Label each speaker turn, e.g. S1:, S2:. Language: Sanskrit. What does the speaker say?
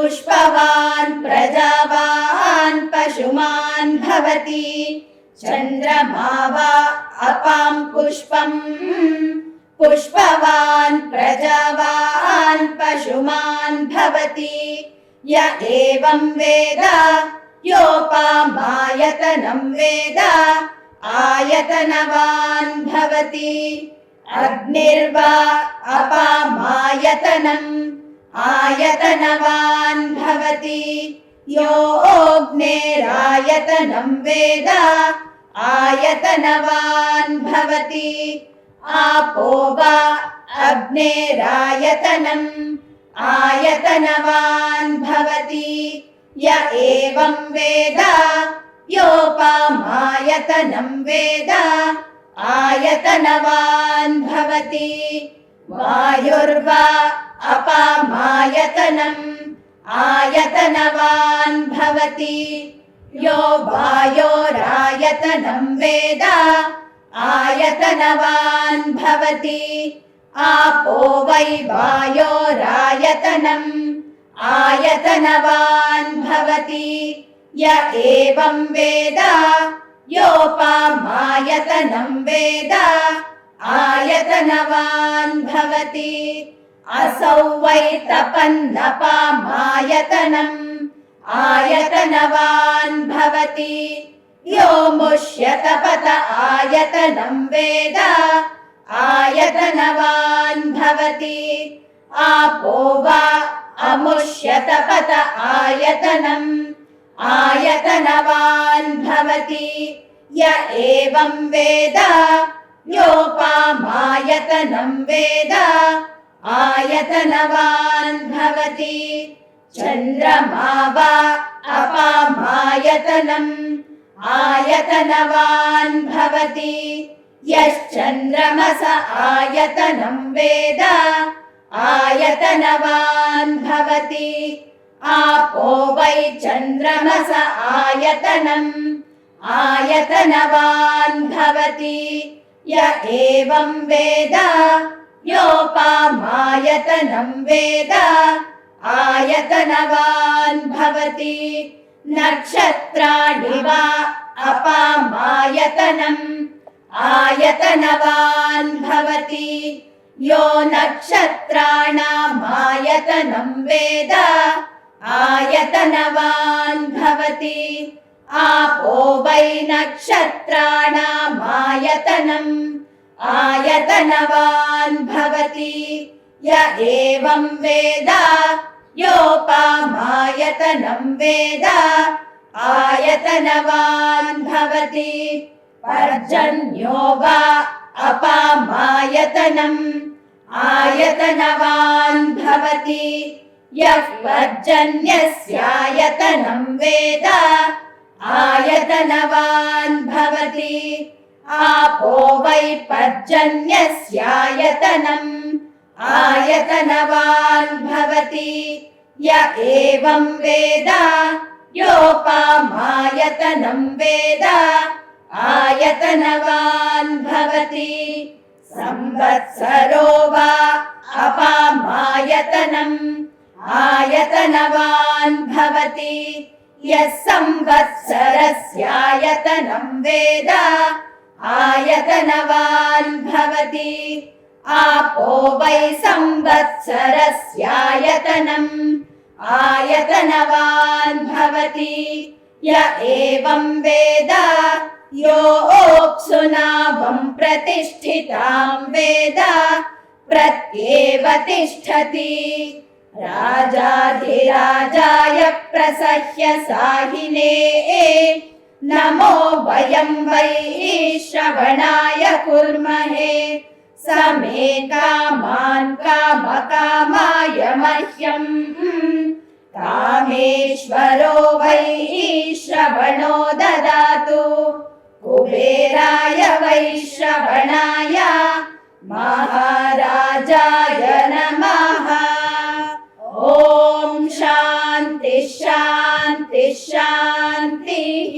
S1: पुष्पवान् प्रजावान् पशुमान् भवति चन्द्रमा वा अपां पुष्पम् पुष्पवान् प्रजावान् पशुमान् भवति य एवं वेद योपामायतनं वेद आयतनवान् भवति अग्निर्वा अपामायतनम् आयतनवान् भवति योऽग्नेरायतनं वेद आयतनवान् भवति आपो वा अग्नेरायतनम् आयतनवान् भवति य एवं वेद योपामायतनं वेद आयतनवान् भवति वायुर्वा अपामायतनम् आयतनवान् भवति यो वायोरायतनं वेद आयतनवान् भवति आपो वै वायोरायतनम् आयतनवान् भवति य एवं वेद योपामायतनं वेद आयतनवान् भवति असौ वै तपन्नपामायतनम् आयतनवान् भवति यो मुष्यतपत आयतनं वेद आयतनवान् भवति आपो वा अमुष्यतपत आयतनम् आयतनवान् भवति य एवं वेद योपामायतनं वेद आयतनवान् भवति चन्द्रमा वा अपामायतनम् आयतनवान् भवति यश्चन्द्रमस आयतनं वेद आयतनवान् भवति आपो वै चन्द्रमस आयतनम् आयतनवान् भवति य एवं वेद योपामायतनं वेद आयतनवान् भवति नक्षत्राणि वा अपामायतनम् आयतनवान् भवति यो नक्षत्राणामायतनं वेद आयतनवान् भवति आपो वै नक्षत्राणामायतनम् आयतनवान् भवति य एवं वेद योपामायतनं वेद आयतनवान् भवति पर्जन्यो वा अपामायतनम् आयतनवान् भवति यः पर्जन्यस्यायतनं वेद आयतनवान् भवति आपो वै पर्जन्यस्यायतनम् आयतनवान् भवति य एवं वेद योपामायतनं वेद आयतनवान् भवति संवत्सरो वा अपामायतनम् आयतनवान् भवति यः संवत्सरस्यायतनं वेद आयतनवान् भवति आपो वै संवत्सरस्यायतनम् आयतनवान् भवति य एवं वेद योऽप्सुनावं प्रतिष्ठितां वेद प्रत्येव तिष्ठति राजाधिराजाय प्रसह्य साहिने नमो वयं वै श्रवणाय कुर्महे समे कामान् कामकामाय मह्यम् कामेश्वरो वै श्रवणो ददातु कुबेराय वै श्रवणाय महाराजाय नमः। ॐ शान्ति शान्ति शान्तिः।